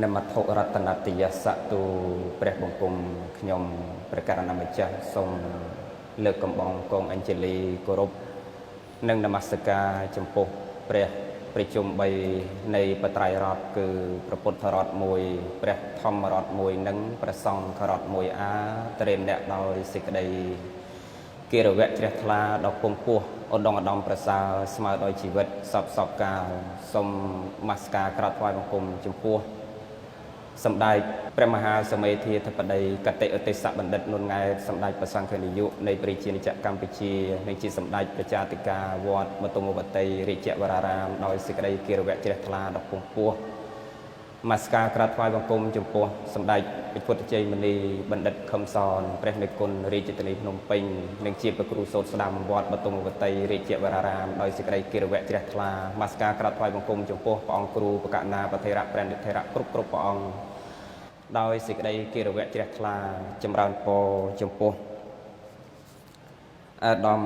นมัทโทรัตนติยสัตุเปรบงกุมขยมประการนามิจัทรงเลือกกำบองกองอัญเจลีกรบนึ่งนมัสการจำปุเปรประชุมใบในปไตรรอดคือพระพุทธรอดมวยเปรธรรมรอดมวยนึ่งประสองขรอดมวยอาเตรียมแดดดอยสิกใดเกี่ยวกับเจริญทลาดอกพงปัวอดองอดองประสาสมาดอยชีวิตสอบสอบกาวสมมัสการกราบไหว้บังคมจำปัวสำได้พระมหาสมัยเทียทปไดกติอติสบัณฑิตนุนไงสำได้ประสังคณิยุในปริจินิจกัมปิชีในจีสำได้ประจาติกาวอดมตุงวัตริเจวรารามโดยสิกไดเกียรติเจริญทลาดอกพงปัวมัสการกราบไหว้บังคมจำปัวสำได้เป็นพุทธเจมณีบัณฑิตคำสอนพระในกุลริจิตนิพนมปิงในจีประครูโสดสดามวอดมตุงวัตริเจวรารามโดยสิกไดเกียรติเจริญทลามัสการกราบไหว้บังคมจำปัวปองครูประกาศนาประเทระแปรนิเทระกรุบกรุบปองโดยสิกใดเกี่ยวกับเจริญทลาจำรานโปจมปุอาดอม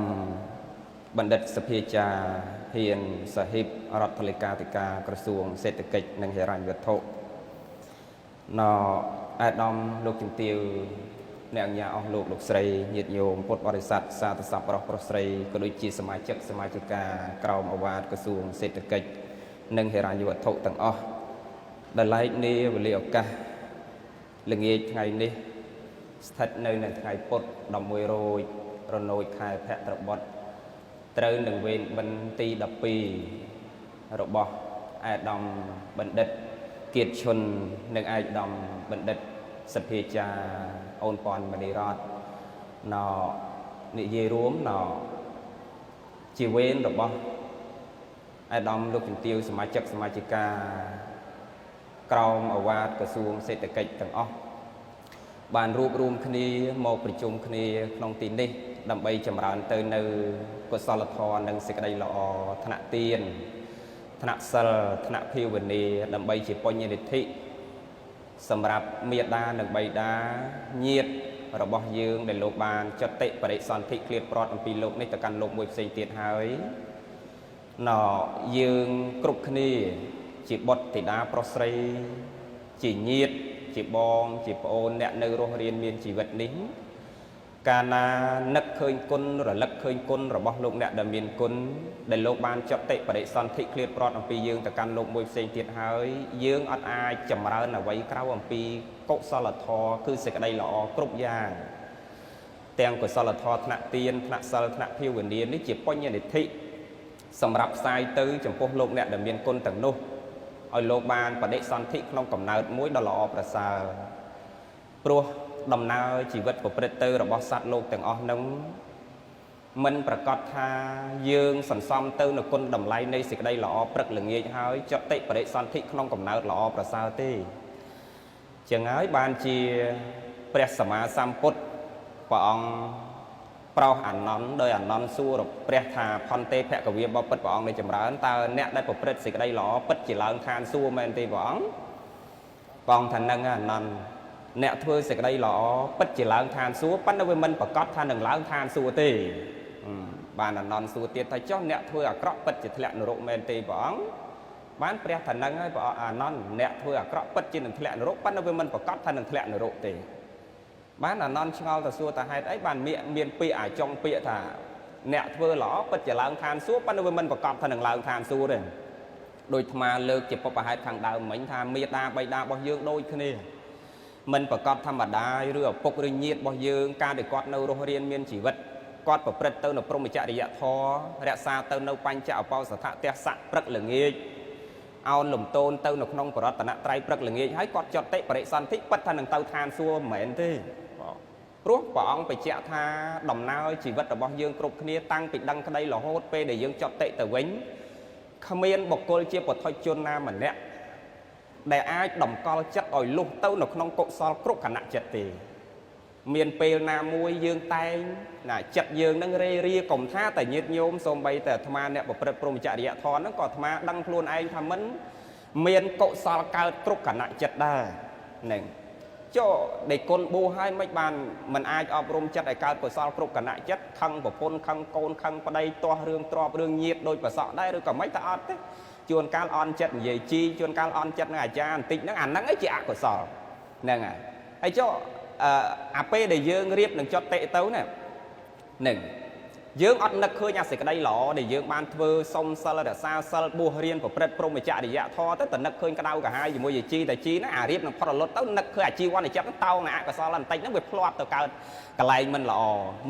บัณฑิตสภีจาเฮียนสหิบรัฐเลขาธิการกระทรวงเศรษฐกิจนังเหรัญวัฒน์นออาดอมลูกจุ่มติวแนวญาอลูกลูกสรีnhiệtโยมพุทธบริษัทสาธสัพปรปรสรีก็โดยจีสมาชิกสมาชิกากราวอวาดกระทรวงเศรษฐกิจนังเหรัญวัฒน์ต่างอ้อได้ไล่นี้วิเลวกะเรื่องนี้ไงนี่สถานในไงปดดอกมวยโรยรโนยคายแพะตระบดเตยหนึ่งเวนบันตีดับปีระบอบไอ้ดำบันเด็ดเกียรติชนหนึ่งไอ้ดำบันเด็ดสเพจาโอนปอนบันดีรอดนอนิเยรวมนอจีเวนระบอบไอ้ดำลูกจิ๋วติวสมาชิกากราวอวาดกระทรวงเศรษฐกิจต่างอ้อบานรูปรวมคณีโมประชุมคณีนองตีนนี่ดำใบจำรานเตยในกศลทรนังสิกไดลอธนเตียนธนเซลธนพิวณีดำใบจีปญนิธิสำหรับเมียดาหนึ่งใบดาเงียดระบอบยืงในโลกบาลจัดเตะปริสันทิเคลียดปลอดอันปีโลกในตะการโลกมวยเสียงเตียนหายหน่อยืงกรุบคณีจีบดติดาปรสรีจีเงียดจีบองจีบโอนเนี่ยในโรงเรียนเมียนจีวิตนี้การนักเคยกุนหรือลักเคยกุนหรือบอลลูกเนี่ยดำเนินกุนในโลกบาลจับเตะประเดี๋ยวสันทิเคลียดปลอดอันปียืงแต่การโลกมวยเสียงเตียนหายยืงอัดอายจำเราในไว้คราวอันปีกสลทอคือเสกได้หล่อกรุบยางแตงกสลทอธนเตียนธนเซลธนพิวเนียนนี่จีบป้อนยันทิสำหรับสายตื้อจำพวกโลกเนี่ยดำเนินกุนต่างโน้เอาโลกบาลประเดี๋ยวสันทิคลองกำเนิดมุ้ยดอลลาร์ประสาปลัวดำนาชีวิตของประเทศระบอบสัตว์โลกต่างอ้อนั้นมันประกอบท่ายืงสันซ้ำเติมในคนดำไล่ในสิ่งใดหล่อปรักหลังเงี้ยหายจะเตะประเดี๋ยวสันทิคลองกำเนิดหล่อประสาตีจังไงบานจีเปรียสมาสัมพุทธปองเปล่าอันนั้นโดยอันนั้นสู้รบเปรียธาพันเตแพะกวีบปิดปองในจำร้านตาเนี่ยได้ประเทศสิ่งใดหล่อปิดจีหลังทานสู้แมนตีปองทันนั่งอันนั้นเนื้อเธอเสกได้หล่อปัจจิล้างทานสู้ปั้นเอาไว้มันประกอบทานหนึ่งล้างทานสู้ตีบ้านนอนสู้เตี้ยไทยเจ้าเนื้อเธอกรอบปัจจิทะเลนรกเมนตีบ้องบ้านเปรียทันนั่งให้บ้านนอนเนื้อเธอกรอบปัจจิหนึ่งทะเลนรกปั้นเอาไว้มันประกอบทานหนึ่งทะเลนรกตีบ้านนอนช่างเอาแต่สู้แต่ให้ไอ้บ้านเมียนปีจงปีถ่าเนื้อเธอหล่อปัจจิล้างทานสู้ปั้นเอาไว้มันประกอบทานหนึ่งล้างทานสู้เลยโดยมาเลิกเจ็บปวดหายทางดาวเหมือนทางเมียดาใบดาบ่ยืงโดยคืนนี้มันประกอบธรรมดาเรื่องปกริญิตบ่ยืงการเด็กกอดในโรงเรียนเมียนชีวิตกอดประพฤติเติมในพรหมจริยธรรมรักษาเติมในปัญจเอาเปาสถะเตสะปรักหลังเงี้ยเอาหลุมโตนเติมในขนมปรัตนะไตรปรักหลังเงี้ยให้กอดจดเตะปริสันทิปัฒนังเติมทานซัวเหม็นที่รู้ปองไปเจ้าท่าดำนาชีวิตบ่ยืงกรุบเนียตั้งปิดดังคดีหล่อโหดเปย์đểยืงจดเตะแต่เว้นขมิ้นบกโกลเจี๊ยบปดทอยจนนาเหมือนเนี้ยได้ไอ้ดมกอลจัดอ่อยลุกเต้าหนกน้องโกซอลกรุกขณะจัดตีเมียนเปลนามวยยืงไตน่ะจัดยืงนั่งเรียกล่อมท่าแต่ยืดโยมสมใบแต่ธรรมาเนี่ยบอกพรหมจริยธรนั่นก็ธรรมาดังพลูนไอ้ทำมันเมียนโกซอลเกิดกรุกขณะจัดได้หนึ่งโจ้ได้คนบูให้ไม่บานมันไอ้อบรมจัดไอ้การโกซอลกรุกขณะจัดคังบอกพลคังโกนคังประเดี๋ยวตัวเรื่องตรอบเรื่องเงียบโดยประสาได้หรือก็ไม่ตาอัด ជួនកាលអន់ចិត្តនិយាយជីជួនកាលអន់ចិត្តនឹងអាចារ្យបន្តិចហ្នឹងអាហ្នឹងឯងជាអកុសលហ្នឹងហើយចុះអាពេលដែលយើងរៀបនឹងចុតតិទៅណានឹងយើងអត់នឹកឃើញអាសេចក្តីល្អដែលយើងបានធ្វើសុំសិលរក្សាសិលបួសរៀនប្រព្រឹត្តព្រហ្មចរិយធម៌ទៅតែនឹកឃើញក្តៅកាហាយជាមួយយាជីតាជីហ្នឹងអារៀបនឹងផុតរលត់ទៅនឹកឃើញអាជីវ័នចិត្តហ្នឹងតោងអាអកុសលបន្តិចហ្នឹងវាផ្លាត់ទៅកើតកន្លែងមិនល្អ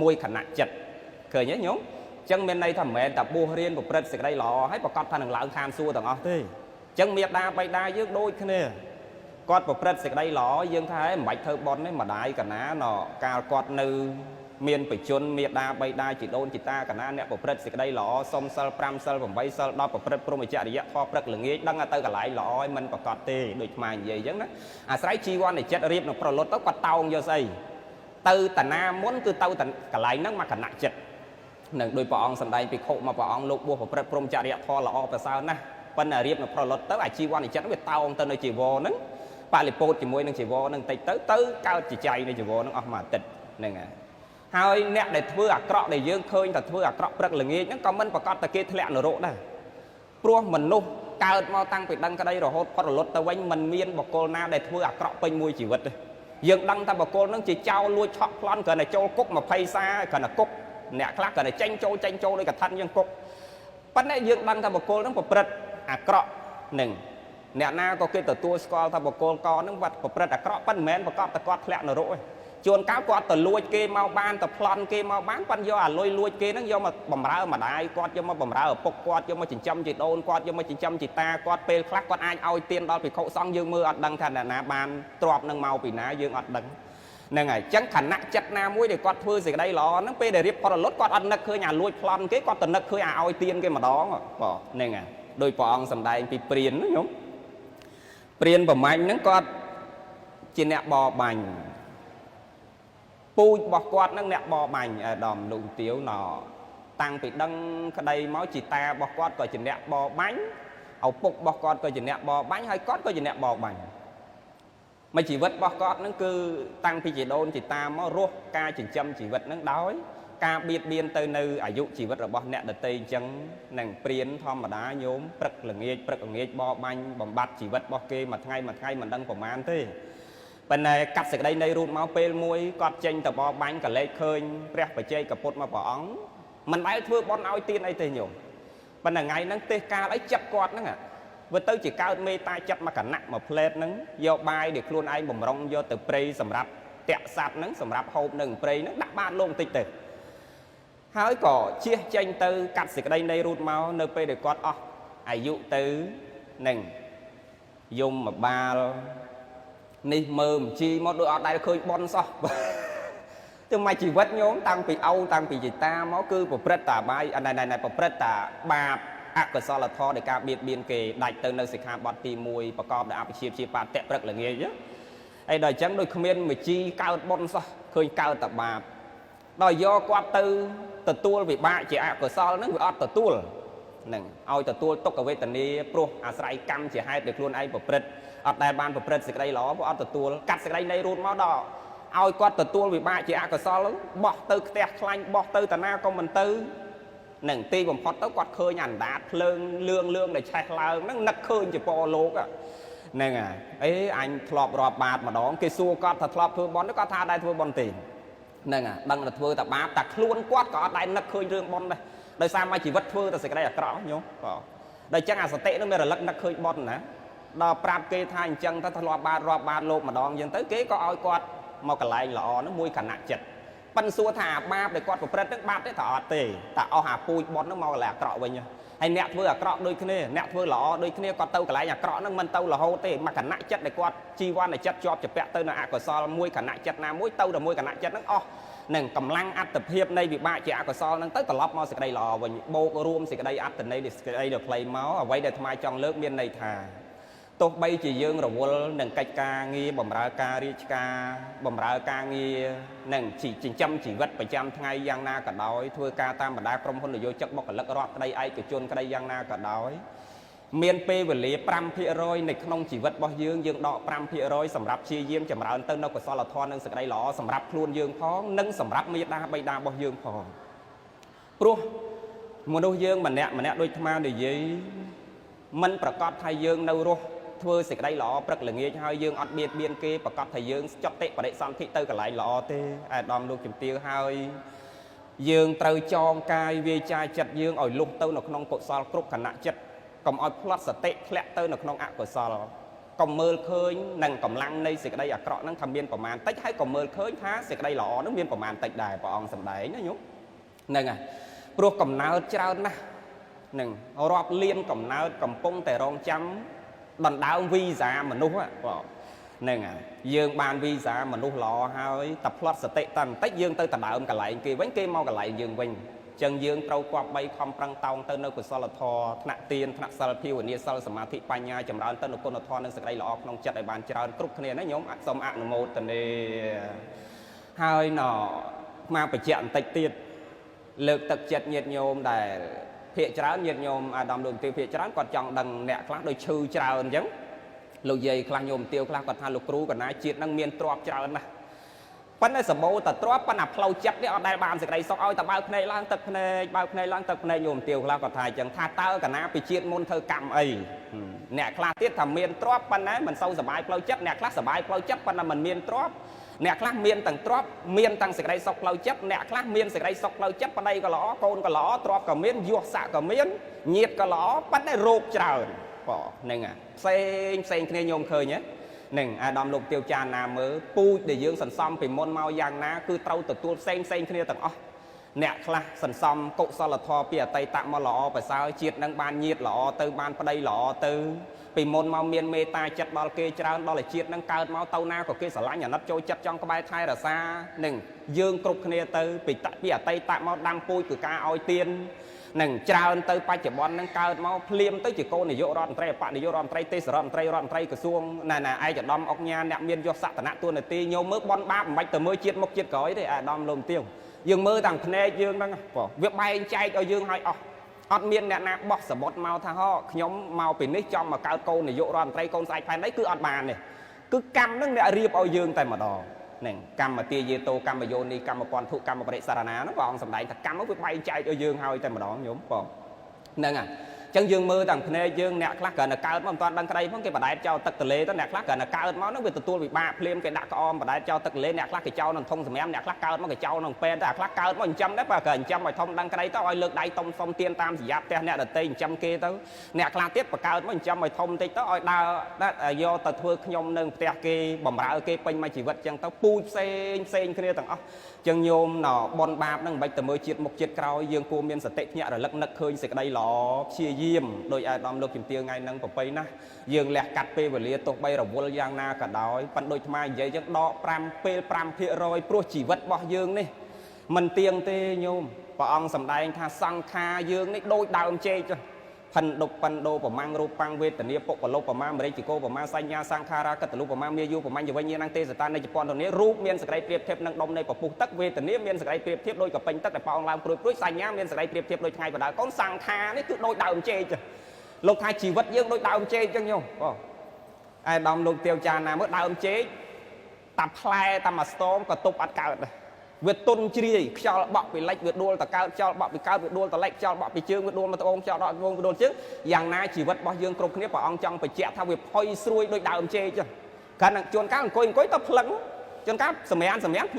មួយខណៈចិត្តឃើញទេញោមអញ្ចឹងមានន័យថាមិនមែនតែបួសរៀនប្រព្រឹត្តសេចក្តីល្អហើយប្រកាសថានឹងឡើងឋានសួគ៌ទាំងអស់ទេអញ្ចឹងមេដាបៃតាយើងដូចគ្នាគាត់ប្រព្រឹត្តសេចក្តីល្អយើងថាមិនបាច់ធ្វើបន់ទេម្ដាយកណាណកាលគាត់នៅមានបជនមេដាបៃតាជីដូនជីតាកណាអ្នកប្រព្រឹត្តសេចក្តីល្អសុំសិល5សិល8សិល10ប្រព្រឹត្តព្រហ្មចរិយធម៌ព្រឹកល្ងាចដឹងទៅកន្លែងល្អឲ្យមិនប្រកាសទេដូចខ្មែរនិយាយអញ្ចឹងណាអាស្រ័យជីវ័នចិត្តរៀបនឹងប្រលត់ទៅគាត់តោងយកស្អីទៅតាណាមុនគឺទៅកន្លែងហ្នឹងមកគណៈចិត្តនឹងដោយព្រះអង្គសម្ដែងភិក្ខុមកព្រះអង្គលោកបួសប្រព្រឹត្តព្រហ្មចរិយធម៌ល្អប្រសើរណាស់ប៉ុន្តែរៀបនឹងប្រលត់ទៅអាជីវ័នចិត្តវាតោងទៅនៅជីវរហ្នឹងបលិពោតជាមួយនឹងជីវរហ្នឹងតិចទៅកើតជាចៃនៃជីវរហ្នឹងអស់មួយអាទិត្យហ្នឹងហើយអ្នកដែលធ្វើអាក្រក់ដែលយើងឃើញតែធ្វើអាក្រក់ព្រឹកល្ងាចហ្នឹងក៏មិនប្រកាសតែគេធ្លាក់នរកដែរព្រោះមនុស្សកើតមកតាំងពីដឹងក្តីរហូតផុតរលត់ទៅវិញមិនមានបុគ្គលណាដែលធ្វើអាក្រក់ពេញមួយជីវិតទេយើងដឹងថាបុគ្គលហ្នឹងជាចោរលួចឆក់ប្លន់គ្រាន់តែចូលគុក20សាគ្រាន់តែគុកអ្នកខ្លះគ្រាន់តែចេញចូលដោយកឋិនយើងគុកប៉ុន្តែយើងដឹងថាបុគ្គលហ្នឹងប្រព្រឹត្តអាក្រក់នឹងអ្នកណាក៏គេទទួលស្គាល់ថាបុគ្គលកហ្នឹងវត្តប្រព្រឹត្តអាក្រក់ប៉ុន្តែមិនមែនប្រកបតែគាត់ធ្លាក់នរកទេជួនកាលគាត់ទៅលួចគេមកបានទៅប្លន់គេមកបានប៉ុន្តែយកអាលុយលួចគេហ្នឹងយកមកបំរើម្ដាយគាត់យកមកបំរើឪពុកគាត់យកមកចិញ្ចឹមជីដូនគាត់យកមកចិញ្ចឹមជីតាគាត់ពេលខ្លះគាត់អាចឲ្យទានដល់ភិក្ខុសង្ឃយើងមើលអត់ដឹងថាអ្នកណាបានទ្រព្យនឹងមកពីណាយើងអត់ដឹងហ្នឹងហើយអញ្ចឹងខណៈចិត្តណាមួយដែលគាត់ធ្វើសេចក្តីល្អហ្នឹងពេលដែលរៀបផុតរលត់គាត់អត់នឹកឃើញអាលួចប្លន់គេគាត់ទៅនឹកឃើញអាឲ្យទានគេម្ដងបាទហ្នឹងហើយដោយព្រះអង្គសម្ដែងពីព្រានណាញោមព្រានប្រមាញ់ហ្នឹងគាត់ជាអ្នកបរបាញ់ពូជរបស់គាត់នឹងអ្នកបរបាញ់អាដាមលោកទាវណតាំងពីដឹងក្តីមកជីតារបស់គាត់ក៏ជាអ្នកបរបាញ់ឪពុករបស់គាត់ក៏ជាអ្នកបរបាញ់ហើយគាត់ក៏ជាអ្នកបរបាញ់មួយជីវិតរបស់គាត់នឹងគឺតាំងពីជីដូនជីតាមករស់ការចិញ្ចឹមជីវិតនឹងដោយការបៀតបៀនទៅនៅអាយុជីវិតរបស់អ្នកដទៃអញ្ចឹងនឹងព្រានធម្មតាញោមព្រឹកល្ងាចបរបាញ់បំបត្តិជីវិតរបស់គេមួយថ្ងៃមិនដឹងប្រមាណទេប៉ុន្តែកាត់សេចក្តីនៃរូបមកពេលមួយគាត់ចេញទៅបរបាញ់ក៏លេចឃើញព្រះបច្ចេកពុទ្ធមកព្រះអង្គមិនដែលធ្វើបន់ឲ្យទានអីទេញោមប៉ុន្តែថ្ងៃហ្នឹងទេសកាលអីចិត្តគាត់ហ្នឹងវាទៅជាកើតមេត្តាចិត្តមកគណៈមកផ្លេតហ្នឹងយកបាយដែលខ្លួនឯងបំរុងយកទៅព្រៃសម្រាប់តាក់សัตว์ហ្នឹងសម្រាប់ហូបនៅព្រៃហ្នឹងដាក់បាតលោកបន្តិចទៅហើយក៏ជៀសចេញទៅកាត់សេចក្តីនៃរូបមកនៅពេលដែលគាត់អស់អាយុទៅនឹងយមមកបាលនេះមើលជីមកដូចអត់ដែលឃើញបនសោះទៅមកជីវិតញោមតាំងពីតាំងពីជីតាមកគឺប្រព្រឹត្តតាបាយណែប្រព្រឹត្តតាបាបអកុសលធម៌នៃការបៀតបៀនគេដាច់ទៅនៅសិក្ខាបទទី1ប្រកបដោយអភិជាបាតៈព្រឹកល្ងាចហើយដល់អញ្ចឹងដូចគ្មានមជីកើតបនសោះឃើញកើតតាបាបដល់យកគាត់ទៅទទួលវិបាកជាអកុសលហ្នឹងវាអត់ទទួលនឹងឲ្យទទួលទុក្ខវេទនាព្រោះអាស្រ័យកម្មជាហេតុដែលខ្លួនឯងប្រព្រឹត្តអត់ដែលបានប្រព្រឹត្តសេចក្តីល្អព្រោះអត់ទទួលកាត់សេចក្តីនៃរូបមកដល់ឲ្យគាត់ទទួលវិបាកជាអកុសលបោះទៅផ្ទះខ្លាញ់បោះទៅតាណាក៏មិនទៅនឹងទីបំផុតទៅគាត់ឃើញអណ្ដាតភ្លើងលឿងដែលឆេះឡើងហ្នឹងនឹកឃើញជាពរលោកហ្នឹងហើយអេអញធ្លាប់រាប់បាតម្ដងគេសួរគាត់ថាធ្លាប់ធ្វើបន់គាត់ថាដែរធ្វើបន់ទេហ្នឹងហើយដឹងតែធ្វើតែបាបតែខ្លួនគាត់ក៏អត់ដែរនឹកឃើញរឿងបន់ដែរដោយសារមកជីវិតធ្វើតែសេចក្តីអាក្រក់ញោមបាទដល់អញ្ចឹងអាសតិនឹងមានរលឹកនឹកឃើញបន់ណាដល់ប្រាប់គេថាអញ្ចឹងទៅធ្លាប់រាប់បាតលោកម្ដងអញ្ចឹងទៅគេក៏ឲ្យគាត់មកកន្លែងល្អហ្នឹងមួយគណៈចិត្តប៉ិនសួរថាអាបាបដែលគាត់ប្រព្រឹត្តហ្នឹងបាបទេថាអត់ទេតែអស់អាពូជបន់ហ្នឹងមកកន្លែងអាក្រក់វិញហើយអ្នកធ្វើអាក្រក់ដូចគ្នាអ្នកធ្វើល្អដូចគ្នាគាត់ទៅកន្លែងអាក្រក់ហ្នឹងមិនទៅរហូតទេមកគណៈចិត្តដែលគាត់ជីវ័នចិត្តជាប់ជាពាក់ទៅនៅអកុសលមួយគណៈចិត្តណាមួយទៅតែមួយគណៈចិត្តហ្នឹងអស់នឹងកម្លាំងអត្តភាពនៃវិបាកជាអកុសលហ្នឹងទៅត្រឡប់មកសេចក្តីល្អវិញបូករួមសេចក្តីអត្តន័យសេចក្តីដែលផ្លេមកអ្វីដែលអាត្មាចង់លើកមានន័យថាទោះបីជាយើងរវល់នឹងកិច្ចការងារបម្រើការរាជការបម្រើការងារនឹងចិញ្ចឹមជីវិតប្រចាំថ្ងៃយ៉ាងណាក៏ដោយធ្វើការតាមបណ្ដាក្រុមហ៊ុននយោជកបុគ្គលិករដ្ឋក្តីឯកជនក្តីយ៉ាងណាក៏ដោយមានពេលវេលា 5% នៅក្នុងជីវិតរបស់យើងដក 5% សម្រាប់ព្យាយាមចម្រើនទៅនៅកុសលធម៌និងសេចក្តីល្អសម្រាប់ខ្លួនយើងផងនិងសម្រាប់មាតាបិតារបស់យើងផងព្រោះមនុស្សយើងម្នាក់ដូចអាត្មានិយាយ mìnhประกอบthay dương nâu rô thưa sẽ đây lọ bật là nghe hai dương ọt biên kêประกอบthay dương chót tệ và đệ xong thị tư cả lại lọ tê ai đom luôn kiếm tiêu hai dương trâu tròn cai về chai chặt dương ở lúc tâu nó không cột sal cướp khả năng chặt còn ở plus tệ lẹ tâu nó không ác của sal còn mơ khơi nâng còn lăng đây sẽ đây à cọ năng thầm biên của màn tách hay còn mơ khơi thá sẽ đây lọ nó biên của màn tách đài và ông sầm đáy nó nhúng nâng à pro cầm nào trao na nâng rọp liên cầm nào cầm pông tè rong chấm đòn đáo visa mà nút á nâng à dương ban visa mà nút lọ hai tập plus tệ tầm tách dương tới tập đạo cả lại kia bánh kia mau cả lại dương quanh chân dương trâu qua bay không prang tàu tới nơi của sal thọ nặng tiền nặng sal phiêu nia salสมาธิปัญญาจำราญtới nơi con thọ nên sẽ đây lọ trong chặt đại bàn tràn cướp kia nó nhóm ác xâm ác một tuần này hai nọมาไปเจาะติดติดเลิกตักจัดnhiệt nhômแต่เพียจราnhiệt nhômดำดวงtiêuเพียจราก่อนจังดังแหนกคลาโดยชื่อจราจังลูกใหญ่คลาโยมtiêuคลาก่อนทานลูกครูก่อนนายจีดนั่งเมียนตรอบจรานะปันในสมบูรณ์แต่ตรอบปันอับเราจัดเนี่ยเอาได้บานสิ่งใดซอกเอาแต่บ่าวในล่างตึกในบ่าวในล่างตึกในโยมtiêuคลาก่อนทายจังท่าเต้าก่อนนะไปจีดมนเธอกรรมไอแหนกคลาเตี้ยทำเมียนตรอบปันนั้นมันเศร้าสบายเราจัดแหนกคลาสบายเราจัดปันนั้นมันเมียนตรอบแหนกคลาเมียนต่างตรอบเมียนต่างสิ่งใดซอกเราจัดแหนกคลาเมียนสิ่งใดซอกเราจัดปันใดก็หล่อโกนก็หล่อตรอบก็เมียนยวกสะก็เมียนเงียบก็หล่อปันได้โรคเจ้าป่อหนึ่งอ่ะเซ็งเนี่ยโยมเคยเนี่ยหนึ่งดอมลูกเตียวจานนาเมื่อปูเดี๋ยวยืงสันซอมไปมนเมาอย่างนะคือเต้าตัวเซ็งเนี่ยต่างอ๋อเนี่ยคลาสันซอมกุศลทอเปียไตตะมาหล่อไปสาวเจียดนังบานเงียดหล่อเติมบานปะไดหล่อเติมไปมนเมาเมียนเมตาจัดบอลเกจราบอลเจียดนังเกิดเมาเต้าหน้าก็เกสลายอย่างนัดโจจัดจองกระบายไทยระซาหนึ่งยืงกรุบเนี่ยเติมไปตะเปียไตตะมาดังปุยคือการเอาเตียนหนึ่งจราเติมไปจับบอลนังเกิดเมาเพลียมเติมจีโก้ในโยรอนไตรปะในโยรอนไตรเตสรอนไตรกระทรวงน่ะไอจะดอมออกงานเนี่ยเมียนยศสัตนะตัวในตีโยมเมื่อบอลบ้าไม่แต่เมื่อเจียดมกเจียดก้อยได้ดอมลมเตี้ยวยืงมือต่างเพนยืงนั่งเวียบใบใจเอายืงให้ออกอดเมียนเนี่ยนะบอกสมบัติเมาท่าห่อขยมเมาเป็นนิจอมมาเกาโกในโยรอนไตรโกนใส่ภายในคืออดบานเนี่ยคือกรรมนั่งเนี่ยเรียบเอายืงแต่มาดอหนึ่งกรรมมาเตียเยโตกรรมมาโยนีกรรมมาปอนทุกรรมมาปริสารนานะบอกสำได้แต่กรรมมันเวียบใบใจเอายืงให้แต่มาดอโยมบอกนั่งอ่ะจังยืงมือต่างเพนยืงเนี่ยคลาเกินเกามันตอนดังใครเพราะแกปะได้เจ้าตักตะเลตอนเนี่ยคลาเกินเกามันนั่งเป็นตัววิบากเพลียมแกดักออมปะได้เจ้าตักเลเนี่ยคลาเกเจ้านั่งทงสมัยเนี่ยคลาเกามันเกเจ้านั่งเป็นแต่คลาเกามันจำได้ปะเกินจำไปทงดังใครต้องเอาเลือกได้ตรงฟอมเตียนตามสียับแต่เนี่ยเตยจำเกต้เนี่ยคลาเทียบปะเกามันจำไปทงเตยต้องเอาดาวได้โยตัดทั่วขยมหนึ่งแต่เกบ่มราเกเป็นมาชีวิตจังต้องปูเซนเคลียร์ต่างอ๋อจังโยมหน่อบอลบาปนั่งใบแต่เมื่อจิตมกจิตเรายืงกูเมียนสเตเนี่ยระลึกนักเคยสิกได้หล่อเชียยิ้มโดยไอ้ดอมโลกิมเตียงไงนั่งปะไปนะยืงแหลกกัดเปย์เวลีตกใบระวลยางนากระดอยปันโดยทำไมใหญ่จังดอกปรามเปย์ปรามเพียรอยโปรชีวิตบ่ยืงนี่มันเตียงเตโยมปะองสำได้ท่าสังคายืงนี่โดยดาวเจจ้ะพันดกปันโดประมังรูปังเวทเนียปกปะโลประมาเมริจิโกประมาสัญญาสังคารากัตลุประมาเมียยูประมาอยู่วันนี้นางเตสตานในญี่ปุ่นตอนนี้รูปเมียนสกายเปรียบเทียบนางดมในปะปุกตักเวทเนียเมียนสกายเปรียบเทียบโดยกับเป็นตักแต่ปองลามปลุกปลุกสัญญาเมียนสกายเปรียบเทียบโดยไงประดาก้อนสังคานี่คือโดยดาวเจจ้ะโลกไทยชีวิตยังโดยดาวเจจังโยไอ้ดอมลูกเตียวจานนะเมื่อดาวเจตับแผลตับมาสโตมก็ตุบอัดเกิดเวทตุนจีเจ้าบอกไปเล็กเวทดวลตะเก้าเจ้าบอกไปเก้าเวทดวลตะเล็กเจ้าบอกไปเชื่อเวทดวลมาตะองเจ้าดอกดวงเวทดวลจึงอย่างนายชีวิตบอกยังกรุบนี้ปะองจังไปเจ้าทำเวทพอยซุยโดยดาวเจจังการจวนก้าวก้อยตะพลังจนก้าวสมัย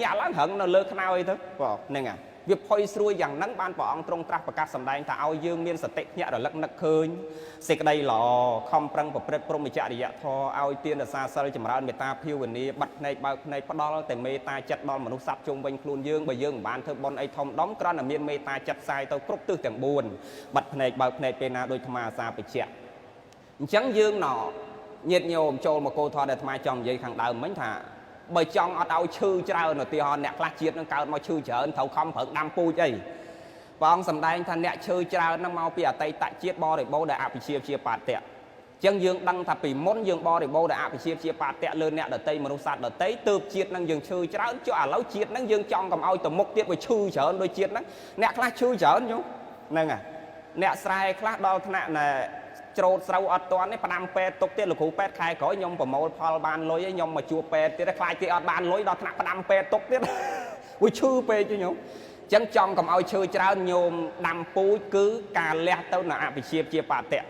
หยาล้างเหิงเราเลิกขนาดนี้บอกนี่ไงเวียบพอยซุยอย่างนั้นบ้านปองตรงตรักประกาศสำแดงแต่เอายืมเมียนสติเนี่ยระลึกนักเคยสิกได้หล่อคอมปรังประเภทพรหมิจาริยะทอเอาเตียนซาซาลิจมราเมตตาพิววันนี้บัดในพดอลแต่เมตตาจัดดอลมนุษย์สับจงเป็นครูนยืงใบยืงบ้านเธอบอลไอทอมด้อมกระนำเมียนเมตตาจัดทรายตัวครบตื้อแต่งบุญบัดในเป็นนาโดยธรรมาซาไปเชี่ยจังยืงหน่อเย็ดโยมโจมาโกทอเดธรรมาจอมยัยขังดาวเหมือนถ่าใบจองเอาชื่อเจ้าหน่อยตีหอนเนี่ยคลาเชียนั่งเก่ามาชื่อเฉินเท่าคำเผิงดำปูใจปองสำได้ท่านเนี่ยชื่อเจ้านั่งเมาเปียไตตะเชียบอได้โบได้อาภิเชียปาเตะจังยืงดังถ้าปีม้นยืงบอได้โบได้อาภิเชียปาเตะเลยเนี่ยเดตมนุษย์ศาสตร์เดตตืบเชียนั่งยืงชื่อเจ้าจ่อแล้วเชียนั่งยืงจองกับเอาแต่มกเตี้ยไปชื่อเฉินโดยเชียนั่งเนี่ยคลาชื่อเฉินอยู่นั่งอ่ะเนี่ยสายคลาดอลธนาเนี่ยโจทย์เราอัดตัวนี้ประดามเป็ดตกเตี้ยหรือขู่เป็ดใครขอยมประมวลพอลบานลอยยมมาชัวเป็ดที่ได้คลายที่อัดบานลอยดอกธนาประดามเป็ดตกเตี้ยวิชื่อเป็ดจีโยมจังจองกับเอาชื่อเจ้าโยมดำปูคือการเลี้ยเต้าหนาไปเชียบปาเตะ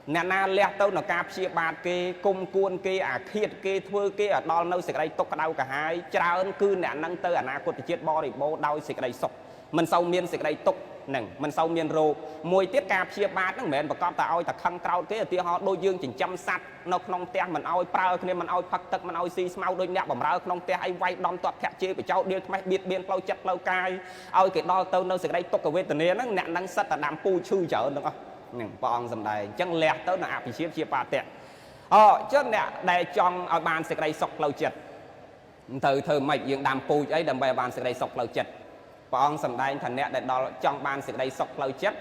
អ្នកណាលះទៅនៅការព្យាបាទគេគុំគួនគេអាឃាតគេធ្វើគេឲ្យដល់នៅសេចក្តីទុក្ខក្តៅកាហាយច្រើនគឺអ្នកនឹងទៅអនាគតជាតិបរិបូរណ៍ដោយសេចក្តីសុខមិនសូវមានសេចក្តីទុក្ខហ្នឹងមិនសូវមានរោគមួយទៀតការព្យាបាទហ្នឹងមិនមែនប្រកបតែឲ្យតែខឹងក្រោតគេឧទាហរណ៍ដូចយើងចិញ្ចឹមសត្វនៅក្នុងផ្ទះមិនឲ្យប្រើគ្នាមិនឲ្យផឹកទឹកមិនឲ្យស៊ីស្មៅដូចអ្នកបម្រើក្នុងផ្ទះអីវាយដំទាត់ធាក់ជេរបិចោដៀលថ្មេះបៀតបៀនផ្លូវចិត្តផ្លូវកាយឲ្យគេដល់ទៅនៅសេចក្តីទុក្ខវេទនាហ្នឹងអ្នកនឹងសិតតែដាំពូឈឺច្រើនទាំងអស់ហ្នឹងព្រះអង្គសម្ដែងអញ្ចឹងលះទៅនៅអភិជាព្យាបាទៈអញ្ចឹងអ្នកដែលចង់ឲ្យបានសេចក្តីសុខផ្លូវចិត្តទៅធ្វើម៉េចយើងដាំពូជអីដើម្បីឲ្យបានសេចក្តីសុខផ្លូវចិត្តព្រះអង្គសម្ដែងថាអ្នកដែលដល់ចង់បានសេចក្តីសុខផ្លូវចិត្ត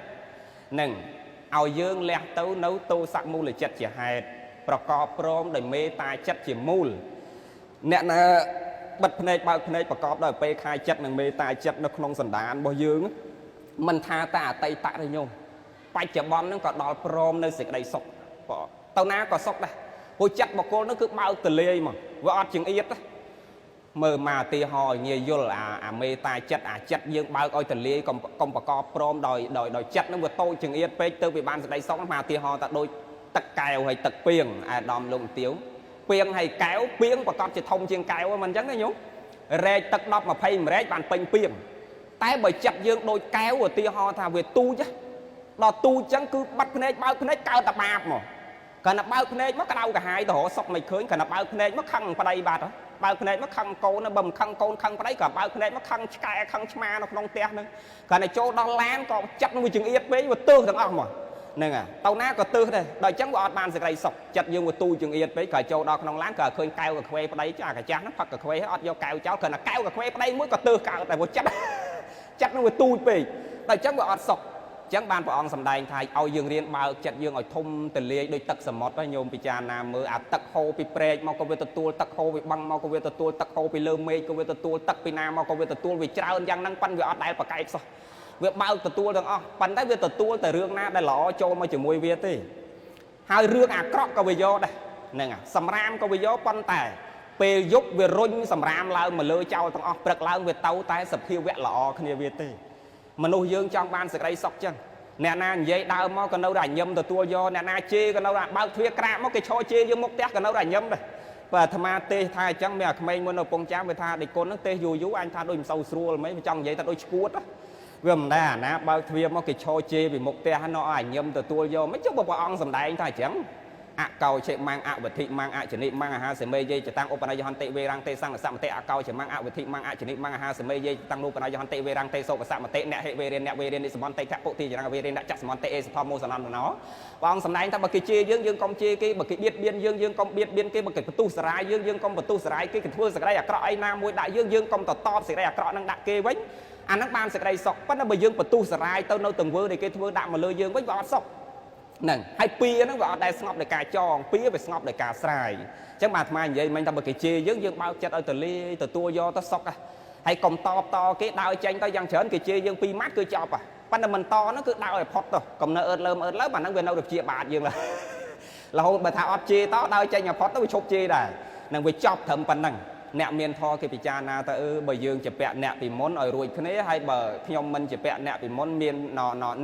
នឹងឲ្យយើងលះទៅនៅទោសមូលចិត្តជាហេតុប្រកបព្រមដោយមេត្តាចិត្តជាមូលអ្នកណាបិទភ្នែកបើកភ្នែកប្រកបដោយអបេក្ខាចិត្តនិងមេត្តាចិត្តនៅក្នុងសន្តានរបស់យើងមិនថាតែអតីតទេញោមបច្ចុប្បន្នហ្នឹងក៏ដល់ព្រមនៅសេចក្តីសុខទៅណាក៏សុខដែរព្រោះចិត្តបុគ្គលហ្នឹងគឺបើកទលាយមកវាអត់ចង្អៀតទេមើលមកឧទាហរណ៍ងាយយល់អាមេតាចិត្តអាចិត្តយើងបើកឲ្យទលាយកុំប្រកបព្រមដោយចិត្តហ្នឹងវាតូចចង្អៀតពេកទៅវាបានសេចក្តីសុខមកឧទាហរណ៍ថាដូចទឹកកែវហើយទឹកពីងអាដាមលោកទាវពីងហើយកែវពីងប្រកបជាធំជាងកែវមិនអញ្ចឹងទេញោមរែកទឹក10 20រែកបានពេញពីងតែបើចិត្តយើងដូចកែវឧទាហរណ៍ថាវាទូចដល់ទូចអញ្ចឹងគឺបាត់ភ្នែកបើកភ្នែកកើតតែបាបមកគាត់ទៅបើកភ្នែកមកក្តៅកាហាយទៅរកសុកមិនឃើញគាត់ទៅបើកភ្នែកមកខឹងប្តីបាត់បើកភ្នែកមកខឹងកូនបើមិនខឹងកូនខឹងប្តីក៏បើកភ្នែកមកខឹងឆ្កែខឹងឆ្មានៅក្នុងផ្ទះហ្នឹងគាត់ទៅចូលដល់ឡានក៏ចិត្តនឹងវាចង្អៀតពេកវាទើសទាំងអស់មកហ្នឹងទៅណាក៏ទើសដែរដល់អញ្ចឹងវាអត់បានសេចក្តីសុខចិត្តយើងវាទូចង្អៀតពេកក៏ចូលដល់ក្នុងឡានក៏ឃើញកែវកខ្វេប្តីចាកាចាស់ហ្នឹងផឹកកខ្វេអត់យកកែវចោលគាត់ទៅកែវកខ្វេប្តីមួយក៏ទើសកើតតែវាចិត្តនឹងវាទូចពេកដល់អញ្ចឹងវាអត់សុខចឹងបានព្រះអង្គសម្ដែងថាឲ្យយើងរៀនបើកចិត្តយើងឲ្យធំទលាយដូចទឹកសមុទ្រហើយញោមពិចារណាមើលអាទឹកហូរពីព្រែកមកក៏វាទទួលទឹកហូរពីបឹងមកក៏វាទទួលទឹកហូរពីលើមេឃក៏វាទទួលទឹកពីណាមកក៏វាទទួលវាច្រើនយ៉ាងហ្នឹងប៉ិនវាអត់ដែលប្រកែកសោះវាបើកទទួលទាំងអស់ប៉ុន្តែវាទទួលតែរឿងណាដែលល្អចូលមកជាមួយវាទេហើយរឿងអាក្រក់ក៏វាយកដែរហ្នឹងសម្រាមក៏វាយកប៉ុន្តែពេលយប់វារុញសម្រាមឡើងមកលើចោលទាំងអស់ព្រឹកឡើងវាទៅតែសភាវៈល្អគ្នាវាទេមនុស្សយើងចង់បានសេចក្តីសុខចឹងអ្នកណានិយាយដើមមកក៏នៅតែញឹមទទួលយកអ្នកណាជេរក៏នៅតែបើកទ្វារក្រាបមកគេឈរជេរយើងមុខផ្ទះក៏នៅតែញឹមដែរបើអាត្មាទេសថាអញ្ចឹងមានអាក្មេងមួយនៅពងចាមវាថាដេកគុណហ្នឹងទេសយូរអញថាដូចមិនសូវស្រួលហ្មងវាចង់និយាយថាដូចឈួតវាមិនដែរអាណាបើកទ្វារមកគេឈរជេរពីមុខផ្ទះហ្នឹងឲ្យញឹមទទួលយកមិនចុះព្រះអង្គសម្ដែងថាអញ្ចឹងអកោចេម៉ាំងអវធិម៉ាំងអចនិម៉ាំងអាហាសេមេយេចតាំងឧបនយហន្តិវេរាំងទេសង្ឃសមតិអកោចេម៉ាំងអវធិម៉ាំងអចនិម៉ាំងអាហាសេមេយេចតាំងឧបនយហន្តិវេរាំងទេសោកសមតិអ្នកហិវេរិនអ្នកវេរិននិសមន្តិកពុតិចរង្វេរិនអ្នកចសមន្តិអេសធម្មោសនន្តណោព្រះអង្គសម្ដែងថាបើគេជេរយើងកុំជេរគេបើគេបៀតបៀនយើងកុំបៀតបៀនគេបើគេបន្ទុះសារាយយើងកុំបន្ទុះសារាយគេធ្វើសេចក្តីអាក្រក់អីណាមួយដាក់យើងកុំតតបសេចក្តីអាក្រក់នឹងដាក់គេវិញអាហ្នឹងបានសេចក្តីសុខប៉ុន្តែបើយើងបន្ទុះសារាយទៅនៅទង្វើដែលគេធ្វើដាក់មកលើយើងវិញវាអត់សុខហ្នឹងហើយពៀហ្នឹងវាអត់ដែលស្ងប់ដោយការចងពៀវាស្ងប់ដោយការស្រាយអញ្ចឹងបាទអាត្មានិយាយមិញថាបើគេជេរយើងបើកចិត្តឲ្យទលាយទទួលយកទៅសុខហើយកុំតបតគេដើរចេញទៅយ៉ាងច្រើនគេជេរយើង2ម៉ាត់គឺចប់ប៉ុន្តែមិនតហ្នឹងគឺដើរឲ្យផុតទៅកុំនៅអឺតលើបាទហ្នឹងវានៅតែជាបាតយើងរហូតបើថាអត់ជេរតដើរចេញឲ្យផុតទៅវាឈប់ជេរដែរនឹងវាចប់ត្រឹមប៉ុណ្ណឹងអ្នកមានធម៌គេពិចារណាទៅបើយើងជាពាក់អ្នកពីមុនឲ្យរួចគ្នាហើយបើខ្ញុំមិនជាពាក់អ្នកពីមុនមាន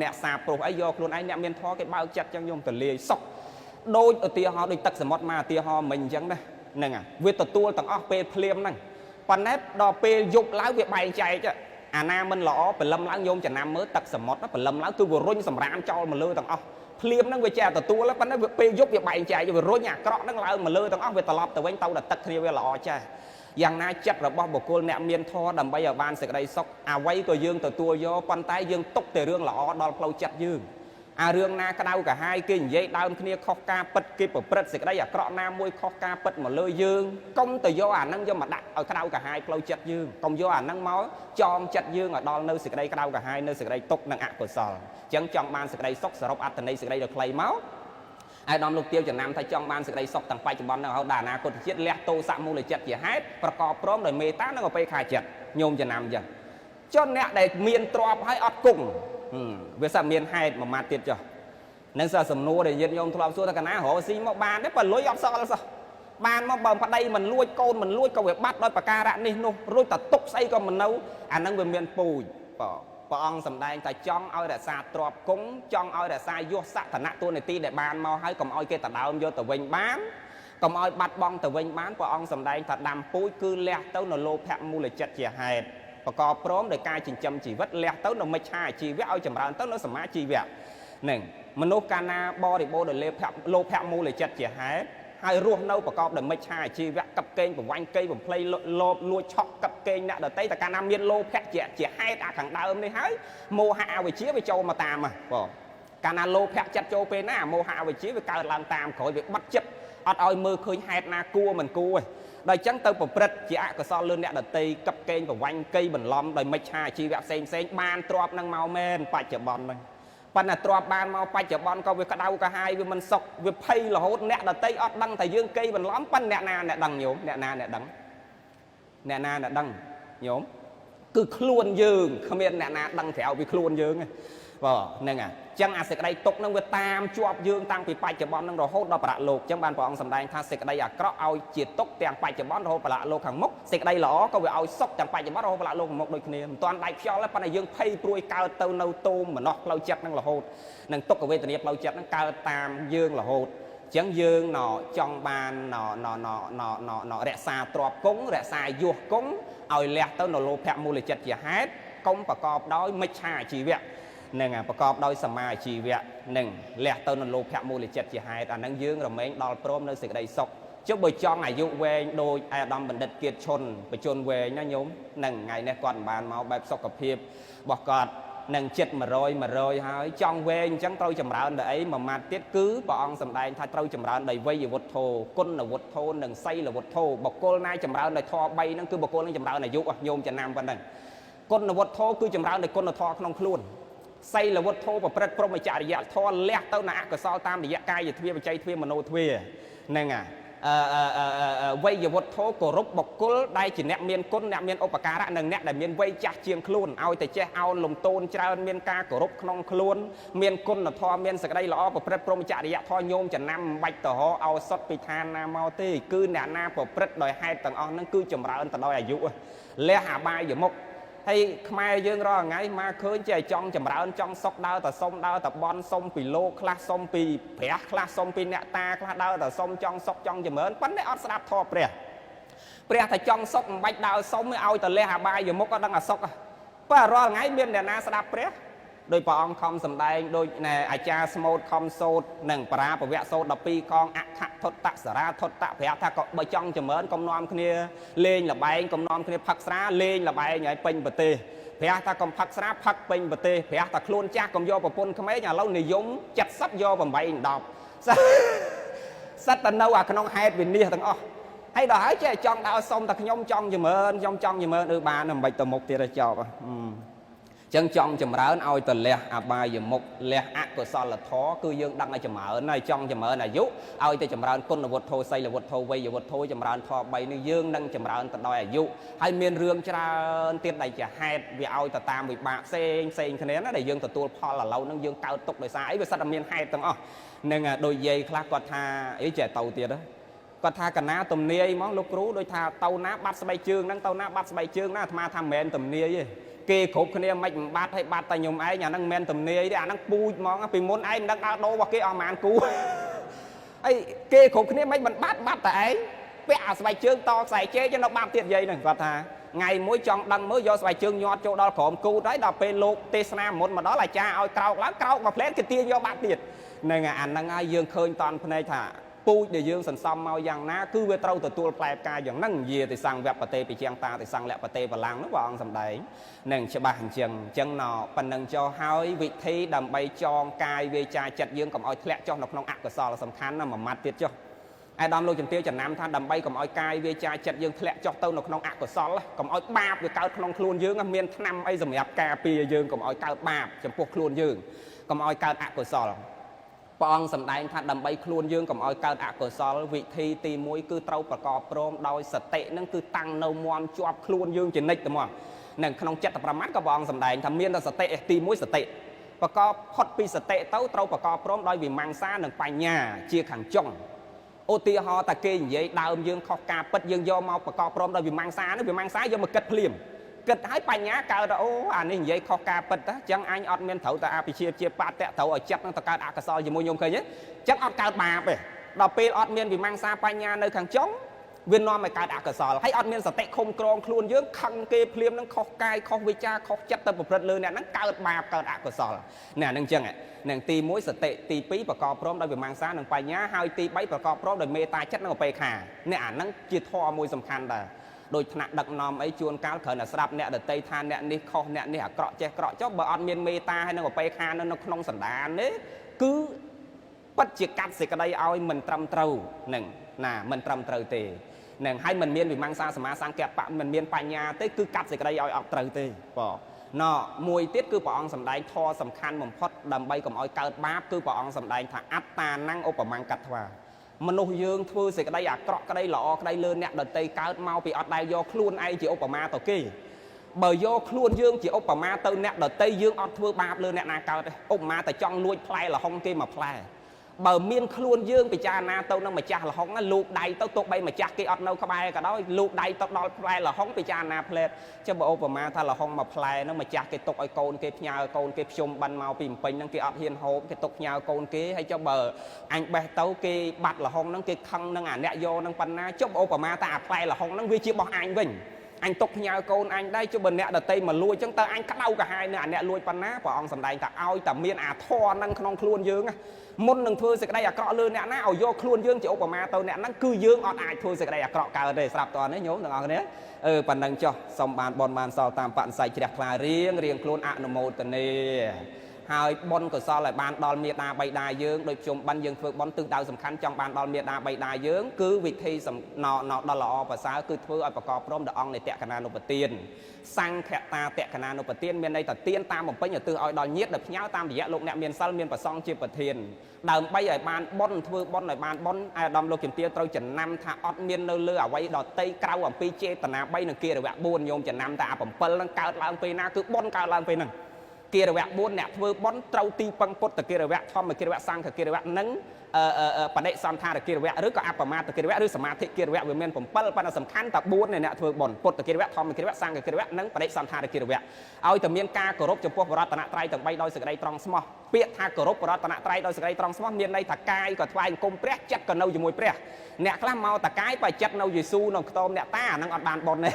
អ្នកសាប្រុសអីយកខ្លួនឯងអ្នកមានធម៌គេបើកចិត្តចឹងខ្ញុំទលាយសុខដូចឧទាហរណ៍ដូចទឹកសមុទ្រមកឧទាហរណ៍មិញអញ្ចឹងណាហ្នឹងវាទទួលទាំងអស់ពេលភ្លាមហ្នឹងប៉ុន្តែដល់ពេលយប់ឡើងវាបែងចែកអាណាមិនល្អព្រលឹមឡើងញោមចំណាំមើលទឹកសមុទ្រព្រលឹមឡើងគឺវារុញសម្រាមចោលមកលើទាំងអស់ភ្លាមហ្នឹងវាចេះទទួលប៉ុន្តែពេលយប់វាបែងចែកវារុញអាក្រក់ហ្នឹងឡើងមកលើទាំងអស់វាត្រឡប់ទៅវិញទៅតែទឹកគ្នាវាល្អចេះយ៉ាងណាចិត្តរបស់បុគ្គលអ្នកមានធម៌ដើម្បីឲ្យបានសេចក្តីសុខអ្វីក៏យើងទទួលយកប៉ុន្តែយើងទុកតែរឿងល្អដល់ផ្លូវចិត្តយើងអារឿងណាក្តៅកាហាយគេនិយាយដើមគ្នាខុសការពិតគេប្រព្រឹត្តសេចក្តីអាក្រក់ណាមួយខុសការពិតមកលើយើងកុំទៅយកអាហ្នឹងយកមកដាក់ឲ្យក្តៅកាហាយផ្លូវចិត្តយើងកុំយកអាហ្នឹងមកចងចិត្តយើងឲ្យដល់នៅសេចក្តីក្តៅកាហាយនៅសេចក្តីទុក្ខនិងអកុសលអញ្ចឹងចង់បានសេចក្តីសុខសរុបអត្ថន័យសេចក្តីដ៏ខ្លីមកអាយដាមលោកទាវចំណាំថាចង់បានសេចក្តីសុខទាំងបច្ចុប្បន្ននិងរហូតដល់អនាគតជាតិលះទោសមូលចិត្តជាហេតុប្រកបព្រមដោយមេត្តានិងអបេក្ខាចិត្តញោមចំណាំអញ្ចឹងចុះអ្នកដែលមានទ្រព្យហើយអត់គង់វាសាមានហេតុមួយម៉ាត់ទៀតចុះនឹងសាសំណួរដែលញាតិញោមធ្លាប់សួរថាកណារកស៊ីមកបានទេបើលុយអត់សល់សោះបានមកបើប្តីមិនលួចកូនមិនលួចក៏វាបាត់ដោយប្រការៈនេះនោះរួចតែទុកស្អីក៏មិននៅអានឹងវាមានពូជ ព្រះអង្គសម្ដែងតែចង់ឲ្យរក្សាទ្រព្យគង់ចង់ឲ្យរក្សាយុះសក្តិទូនាទីដែលបានមកហើយកុំឲ្យគេដដើមយកទៅវិញបានកុំឲ្យបាត់បង់ទៅវិញបានព្រះអង្គសម្ដែងថាដាំពូជគឺលះទៅនៅលោភៈមូលចិត្តជាហេតុប្រកបព្រមដោយការចិញ្ចឹមជីវិតលះទៅនៅមិច្ឆាជីវៈឲ្យចម្រើនទៅនៅសមាជីវៈនឹងមនុស្សកាលណាបរិបូរដោយលោភៈមូលចិត្តជាហេតុហើយរស់នៅប្រកបដោយមិច្ឆាជីវៈកັບកេងប្រវាញ់កេយបំភ្លៃលោភលួចឆក់កັບកេងអ្នកដតីតែកាលណាមានលោភៈជាហេតុអាខាងដើមនេះហើយមោហៈអវិជ្ជាវាចូលមកតាមបងកាលណាលោភៈចិត្តចូលពេលណាមោហៈអវិជ្ជាវាកើតឡើងតាមក្រោយវាបាត់ចិត្តអត់ឲ្យមើលឃើញហេតុណាគួរមិនគួរទេដោយចឹងទៅប្រព្រឹត្តជាអកុសលលឿនអ្នកដតីកັບកេងប្រវាញ់កេយបន្លំដោយមិច្ឆាជីវៈផ្សេងបានទ្របនឹងមកមែនបច្ចុប្បន្នហ្នឹងប៉ុន្តែទ្របបានមកបច្ចុប្បន្នក៏វាក្តៅក្រហាយវាមិនសុខវាភ័យរហូតអ្នកដតីអត់ដឹងតែយើងកេយបន្លំប៉ុន្តែអ្នកណាអ្នកដឹងញោមអ្នកណាអ្នកដឹងញោមគឺខ្លួនយើងគ្មានអ្នកណាដឹងក្រៅពីខ្លួនយើងទេបាទហ្នឹងហើយចឹងអាសេចក្តីទុកហ្នឹងវាតាមជាប់យើងតាំងពីបច្ចុប្បន្នហ្នឹងរហូតដល់ប្រាក់លោកចឹងបានព្រះអង្គសម្ដែងថាសេចក្តីអាក្រក់ឲ្យជាទុកទាំងបច្ចុប្បន្នរហូតប្រាក់លោកខាងមុខសេចក្តីល្អក៏វាឲ្យសុខទាំងបច្ចុប្បន្នរហូតប្រាក់លោកខាងមុខដូចគ្នាមិនទាន់ដាច់ខ្យល់ទេប៉ុន្តែយើងភ័យព្រួយកើតទៅនៅតូមមនោផ្លូវចិត្តហ្នឹងរហូតនឹងទុក្ខវេទនាផ្លូវចិត្តហ្នឹងកើតតាមយើងរហូតចឹងយើងចង់បានរក្សាទ្រព្យគង់រក្សាយុះគង់ឲ្យលះទៅនៅលោភៈមូលចិត្តជាហេតុកុំប្រកបដោយមិច្ឆាជីវៈនឹងប្រកបដោយសមាជីវៈនឹងលះទៅនៅលោភៈមូលចិត្តជាហេតុអានឹងយើងរមែងដល់ព្រមនៅសេចក្តីសុខចុះបើចង់អាយុវែងដោយអាដាមបណ្ឌិតគៀតឈុនបជនវែងណាញោមនឹងថ្ងៃនេះគាត់មិនបានមកបែបសុខភាពរបស់គាត់នឹងចិត្ត100ហើយចង់វែងអញ្ចឹងត្រូវចម្រើនដល់អីមួយម៉ាត់ទៀតគឺព្រះអង្គសម្ដែងថាត្រូវចម្រើនដោយវ័យវុទ្ធោគុណវុទ្ធោនិងសីលវុទ្ធោបុគ្គលណាចម្រើនដោយធម៌3ហ្នឹងគឺបុគ្គលនឹងចម្រើនអាយុញោមចំណាំប៉ុណ្ណឹងគុណវុទ្ធោគឺចម្រើនដោយគុណធម៌ក្នុងខ្លួនសីលវុទ្ធោប្រព្រឹត្តព្រហ្មចរិយធម៌លះទៅនៅអកុសលតាមរយៈកាយទ្វាបច្ច័យទ្វាមโนទ្វាហ្នឹងវ័យវុទ្ធោគោរពបុគ្គលដែលជាអ្នកមានគុណអ្នកមានឧបការៈនិងអ្នកដែលមានវ័យចាស់ជាងខ្លួនឲ្យតែចេះអោនលំទោនច្រើនមានការគោរពក្នុងខ្លួនមានគុណធម៌មានសេចក្តីល្អប្រព្រឹត្តព្រហ្មចរិយធម៌ញោមចំណាំមិនបាច់ទៅរកឱសថពីឋានណាមកទេគឺអ្នកណាប្រព្រឹត្តដោយហេតុទាំងអស់ហ្នឹងគឺចម្រើនទៅដោយអាយុលះអបាយមុខហើយខ្មែរយើងរាល់ថ្ងៃមកឃើញចេះចង់ចម្រើនចង់សុខដើរតែសុំដើរតែបន់សុំពីលោកខ្លះសុំពីព្រះខ្លះសុំពីអ្នកតាខ្លះដើរតែសុំចង់សុខចង់ចម្រើនប៉ុន្តែអត់ស្ដាប់ធម៌ព្រះតែចង់សុខមិនបាច់ដើរសុំឲ្យតែលះអបាយមុខក៏ដឹងអាសុខបើរាល់ថ្ងៃមានអ្នកណាស្ដាប់ព្រះដោយព្រះអង្គខំសម្ដែងដោយអាចារ្យស្មូតខំសូត្រនិងបរាពវៈសូត្រ12កងអខធុតសរាធុតប្រាប់ថាក៏បើចង់ចម្រើនកុំនាំគ្នាលេងលបែងកុំនាំគ្នាផឹកស្រាលេងលបែងឲ្យពេញប្រទេសព្រះថាកុំផឹកស្រាផឹកពេញប្រទេសព្រះថាខ្លួនចាស់កុំយកប្រពន្ធក្មេងឥឡូវនិយម70យក8 10សិតតែនៅអាក្នុងហេតុវិនិច្ឆ័យទាំងអស់ហើយដល់ហើយចេះចង់ដើរសុំតែខ្ញុំចង់ចម្រើនបានមិនបាច់ទៅមុខទៀតទេចប់ចឹងចង់ចម្រើនឲ្យទៅលះអបាយមុខលះអកុសលធម៌គឺយើងដឹងឲ្យចម្រើនហើយចង់ចម្រើនអាយុឲ្យទៅចម្រើនគុណវុទ្ធោសីលវុទ្ធោវ័យវុទ្ធោចម្រើនធម៌3នេះយើងនឹងចម្រើនទៅដោយអាយុហើយមានរឿងច្រើនទៀតដែលជាហេតុវាឲ្យទៅតាមវិបាកផ្សេងគ្នាណាដែលយើងទទួលផលឥឡូវហ្នឹងយើងកើតទុកដោយសារអីវាសិតតែមានហេតុទាំងអស់នឹងដោយយាយខ្លះគាត់ថាអីចេះទៅទៀតគាត់ថាកណាទំនាយហ្មងលោកគ្រូដូចថាទៅណាបាត់ស្បែកជើងហ្នឹងទៅណាបាត់ស្បែកជើងណាអាត្មាថាមិនមែនទំនាយទេគេគ្រប់គ្នាមិនបាត់ឲ្យបាត់តែខ្ញុំឯងអាហ្នឹងមិនមែនទំនាយទេអាហ្នឹងពូជហ្មងពីមុនឯងមិនដឹងដើរដូររបស់គេអស់ប្រហែលគូអីគេគ្រប់គ្នាមិនបាត់តែឯងពាក់អាស្បែកជើងតខ្សែជែកនៅបាត់ទៀតយាយហ្នឹងគាត់ថាថ្ងៃមួយចង់ដឹងមើលយកស្បែកជើងញាត់ចូលដល់ក្រោមគូតហើយដល់ពេលលោកទេសនាមុនមកដល់អាចារ្យឲ្យក្រោកឡើងក្រោកមកផ្លែតគេទាញយកបាត់ទៀតហ្នឹងអាហ្នឹងហើយយើងឃើញតន់ភ្នែកថាពូជដែលយើងសន្សំមកយ៉ាងណាគឺវាត្រូវទទួលផ្លែផ្កាយ៉ាងហ្នឹងយាទិសង្វៈបតេពិជាងតាទិសង្លៈបតេបលាំងនោះព្រះអង្គសម្ដែងនឹងច្បាស់អញ្ចឹងប៉ុណ្ណឹងចោះហើយវិធីដើម្បីចងកាយវាចាចិត្តយើងកុំឲ្យធ្លាក់ចុះនៅក្នុងអកុសលសំខាន់ណាមួយម៉ាត់ទៀតចុះអាយដាមលោកជំទាវចំណាំថាដើម្បីកុំឲ្យកាយវាចាចិត្តយើងធ្លាក់ចុះទៅនៅក្នុងអកុសលកុំឲ្យបាបវាកើតក្នុងខ្លួនយើងមានថ្នាំអីសម្រាប់ការពារយើងកុំឲ្យកើតបាបចំពោះខ្លួនយើងកុំឲ្យកើតអកុសលព្រះអង្គសម្ដែងថាដើម្បីខ្លួនយើងកុំឲ្យកើតអកុសលវិធីទី1គឺត្រូវប្រកបព្រមដោយសតិនឹងគឺតាំងនៅមាំជាប់ខ្លួនយើងជានិច្ចតែមកនៅក្នុងចិត្តប្រមាថក៏ព្រះអង្គសម្ដែងថាមានតែសតិទី1សតិប្រកបផុតពីសតិទៅត្រូវប្រកបព្រមដោយវិមង្សានិងបញ្ញាជាខាងចុងឧទាហរណ៍តែគេនិយាយដើមយើងខុសការពិតយើងយកមកប្រកបព្រមដោយវិមង្សានេះវិមង្សាយកមកគិតភ្លាម គិតឲ្យបញ្ញាកើតអូអានេះនិយាយខុសការពិតណាចឹងអញអត់មានត្រូវតែអភិជាបាតតត្រូវឲ្យចិត្តនឹងទៅកើតអកុសលជាមួយខ្ញុំឃើញទេចឹងអត់កើតបាបទេដល់ពេលអត់មានវិមង្សាបញ្ញានៅខាងចុងវានាំឲ្យកើតអកុសលហើយអត់មានសតិឃុំក្រងខ្លួនយើងខឹងគេភ្លាមនឹងខុសកាយខុសវិចារខុសចិត្តទៅប្រព្រឹត្តលើអ្នកហ្នឹងកើតបាបកើតអកុសលនេះហ្នឹងចឹងនឹងទី1សតិទី2ប្រកបព្រមដោយវិមង្សានិងបញ្ញាហើយទី3ប្រកបព្រមដោយមេត្តាចិត្តនិងឧបេក្ខានេះអាហ្នឹងជាធម៌មួយសំខាន់ដែរដោយថ្នាក់ដឹកនាំអីជួនកាលគ្រាន់តែស្ដាប់អ្នកដតីថាអ្នកនេះខុសអ្នកនេះអាក្រក់ចេះក្រក់ចុះបើអត់មានមេត្តាហើយនិងឧបេក្ខានៅក្នុងសន្តាននេះគឺពិតជាកាត់សេចក្តីឲ្យមិនត្រឹមត្រូវនឹងណាមិនត្រឹមត្រូវទេនឹងហើយមិនមានវិមង្សាសមាសង្កបៈមិនមានបញ្ញាទេគឺកាត់សេចក្តីឲ្យអត់ត្រូវទេបងណ៎មួយទៀតគឺព្រះអង្គសម្ដែងធម៌សំខាន់បំផុតដើម្បីកុំឲ្យកើតបាបគឺព្រះអង្គសម្ដែងថាអត្តានំឧបមង្កត្វាមនុស្សយើងធ្វើសេចក្តីអាក្រក់ក្តីល្អក្តីលើអ្នកដតីកើតមកពីអត់ដែលយកខ្លួនឯងជាឧបមាទៅគេបើយកខ្លួនយើងជាឧបមាទៅអ្នកដតីយើងអត់ធ្វើបាបលើអ្នកណាកើតទេឧបមាតែចង់លួចផ្លែល្ហុងគេមួយផ្លែបើមានខ្លួនយើងពិចារណាទៅនឹងម្ចាស់ល្ហុងលោកដៃទៅទុកបីម្ចាស់គេអត់នៅក្បែរក៏ដោយលោកដៃទៅដល់ផ្លែល្ហុងពិចារណាផ្លែចុះបើឧបមាថាល្ហុងមួយផ្លែហ្នឹងម្ចាស់គេទុកឲ្យកូនគេផ្ញើកូនគេភ្ជុំបិណ្ឌមកពីម្ពិញហ្នឹងគេអត់ហ៊ានហូបគេទុកផ្ញើកូនគេហើយចុះបើអញបេះទៅគេបាត់ល្ហុងហ្នឹងគេខឹងនឹងអាអ្នកយកហ្នឹងប៉ុណ្ណាចុះឧបមាថាអាផ្លែល្ហុងហ្នឹងវាជារបស់អញវិញអញទុកផ្ញើកូនអញដែរចុះបើអ្នកដតីមកលួចចឹងតើអញក្តៅកាហាយនៅអាអ្នកលួចប៉ុណ្ណាព្រះអង្គសម្ដែងថាឲ្យតែមានអាធរហ្នឹងក្នុងខ្លួនយើងមុននឹងធ្វើសេចក្តីអាក្រក់លើអ្នកណាឲ្យយកខ្លួនយើងជាឧបមាទៅអ្នកហ្នឹងគឺយើងអត់អាចធ្វើសេចក្តីអាក្រក់កើតទេស្រាប់តើនេះញោមទាំងអស់គ្នាប៉ុណ្ណឹងចុះសូមបានបនបានសល់តាមបរិស័យជ្រះថ្លារៀងខ្លួនអនុមោទនាហើយបុណ្យកុសលឲ្យបានដល់មេដាបៃតាយើងដោយខ្ញុំបានយើងធ្វើបុណ្យទិសដៅសំខាន់ចង់បានដល់មេដាបៃតាយើងគឺវិធីដល់ល្អប្រសើរគឺធ្វើឲ្យប្រកបព្រមដោយអង្គនៃតក្កណានុបទានសង្ឃតាតក្កណានុបទានមានន័យថាទានតាមបំពេញឧទ្ទិសឲ្យដល់ញាតិដែលផ្ញើតាមរយៈលោកអ្នកមានសិលមានប្រសង់ជាប្រធានដើម្បីឲ្យបានបុណ្យធ្វើបុណ្យឲ្យបានបុណ្យអាដាមលោកជំទាវត្រូវចំណាំថាអត់មាននៅលើអ្វីដតីក្រៅអំពីចេតនា3និងគិរវៈ4ញោមចំណាំថាអា7ហ្នឹងកើតឡើងពេលណាគឺបុណ្យកើតឡើងពេលហ្នឹងគិរវៈ4អ្នកធ្វើបុណ្យត្រូវទីពឹងពុទ្ធគិរវៈធម្មគិរវៈសង្ឃគិរវៈនិងបដិសន្ធារគិរវៈឬក៏អបមាទគិរវៈឬសមាធិគិរវៈវាមាន7ប៉ុន្តែសំខាន់តែ4នៃអ្នកធ្វើបុណ្យពុទ្ធគិរវៈធម្មគិរវៈសង្ឃគិរវៈនិងបដិសន្ធារគិរវៈឲ្យតែមានការគោរពចំពោះបរតនត្រ័យទាំង3ដោយសេចក្តីត្រង់ស្មោះពាក្យថាគោរពបរតនត្រ័យដោយសេចក្តីត្រង់ស្មោះមានន័យថាកាយក៏ថ្វាយអង្គមព្រះចិត្តក៏នៅជាមួយព្រះអ្នកខ្លះមកតែកាយបើចិត្តនៅយេស៊ូនៅខ្ទមអ្នកតាអាហ្នឹងអត់បានបុណ្យទេ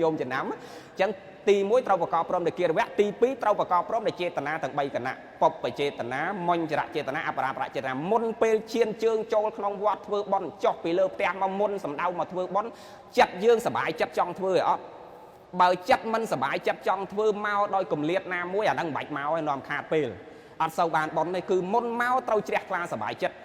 ញោមចំណាំអញ្ចឹងទី1ត្រូវប្រកបព្រមដោយគិរវៈទី2ត្រូវប្រកបព្រមដោយចេតនាទាំង3គណៈពពចេតនាមញ្ចរចេតនាអបរាប្រចេតនាមុនពេលឈានជើងចូលក្នុងវត្តធ្វើបុណ្យចុះពីលើផ្ទះមកមុនសម្ដៅមកធ្វើបុណ្យចិត្តយើងសប្បាយចិត្តចង់ធ្វើអត់បើចិត្តមិនសប្បាយចិត្តចង់ធ្វើមកដោយគម្លាតណាមួយអាហ្នឹងមិនបាច់មកឲ្យនាំខាតពេលអត់សូវបានបុណ្យទេគឺមុនមកត្រូវជ្រះថ្លាសប្បាយចិត្ត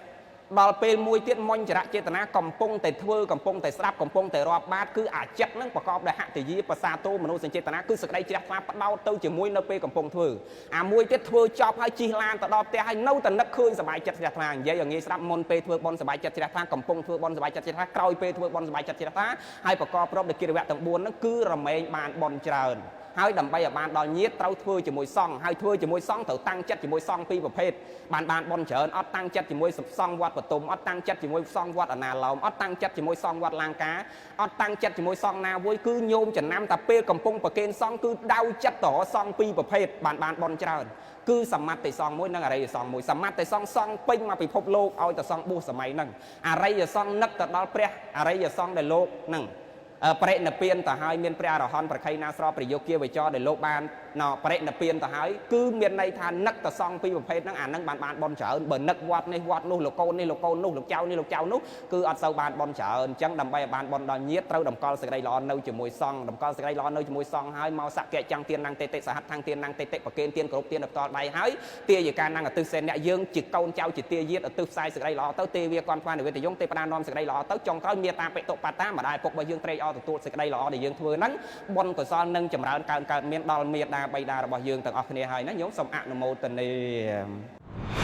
ដល់ពេលមួយទៀតមញ្ចរចេតនាកំពុងតែធ្វើកំពុងតែស្ដាប់កំពុងតែរាប់បាតគឺអាចិត្តនឹងប្រកបដោយហតិយាបសាទោមនោសញ្ចេតនាគឺសេចក្តីជ្រះថ្លាផ្ដោតទៅជាមួយនៅពេលកំពុងធ្វើអាមួយទៀតធ្វើចប់ហើយជិះឡានទៅដល់ផ្ទះហើយនៅតែនឹកឃើញសប្បាយចិត្តជ្រះថ្លានិយាយឲ្យងាយស្ដាប់មុនពេលធ្វើបុណ្យសប្បាយចិត្តជ្រះថ្លាកំពុងធ្វើបុណ្យសប្បាយចិត្តជ្រះថ្លាក្រោយពេលធ្វើបុណ្យសប្បាយចិត្តជ្រះថ្លាហើយប្រកបព្រមដោយគិរវៈទាំង4ហ្នឹងគឺរមែងបានបុណ្យច្រើនហើយដើម្បីឲ្យបានដល់ញាតិត្រូវធ្វើជាមួយសង្ឃហើយធ្វើជាមួយសង្ឃត្រូវតាំងចិត្តជាមួយសង្ឃពីរប្រភេទបានបុណ្យច្រើនអត់តាំងចិត្តជាមួយសង្ឃវត្តបតុមអត់តាំងចិត្តជាមួយសង្ឃវត្តអណាឡោមអត់តាំងចិត្តជាមួយសង្ឃវត្តឡាងកាអត់តាំងចិត្តជាមួយសង្ឃណាមួយគឺញោមចំណាំតែពេលកំពុងប្រគេនសង្ឃគឺដៅចិត្តទៅសង្ឃពីរប្រភេទបានបុណ្យច្រើនគឺសមត្ថិសង្ឃមួយនិងអរិយសង្ឃមួយសមត្ថិសង្ឃសង្ឃពេញមកពិភពលោកឲ្យតែសង្ឃបួសសម័យហ្នឹងអរិយសង្ឃនឹកទៅដល់ព្រះអរិយសង្ឃដែលលោកហ្នឹងបរិនិព្វានទៅហើយមានព្រះអរហន្តប្រខៃណាស្របប្រយោគគាវចរដែលលោកបានបរិនិព្វានទៅហើយគឺមានន័យថានឹកទៅសង្ឃពីរប្រភេទហ្នឹងអាហ្នឹងបានបុណ្យច្រើនបើនឹកវត្តនេះវត្តនោះលោកកូននេះលោកកូននោះលោកចៅនេះលោកចៅនោះគឺអត់សូវបានបុណ្យច្រើនអញ្ចឹងដើម្បីឲ្យបានបុណ្យដល់ញាតិត្រូវតម្កល់សេចក្តីល្អនៅជាមួយសង្ឃតម្កល់សេចក្តីល្អនៅជាមួយសង្ឃហើយមកសក្កិចាំងទានណាំងតេតិសហត្ថាំងទានណាំងតេតិប្រគេនទានគ្រប់ទានដល់ផ្ទាល់ដៃហើយទាយិកាណាំងឧទ្ទិសសេនអ្នកយើងជាកូនចៅជាទាយាទឧទ្ទិសផ្សាយសេចក្តីល្អទៅទេវាគន់ផ្លានិវេទយងទេបដានាំសេចក្តីល្អទៅចុងក្រោយមេត្តាបិតុបតាម្ដាយពុករបស់យើងត្រេកអរទទួលសេចក្តីល្អដែលយើងធ្វើហ្នឹងបុណ្យកុសលនឹងចម្រើនកើតមានដល់មេត្តាបិតារបស់យើងទាំងអស់គ្នាហើយណាញោមសូមអនុមោទនា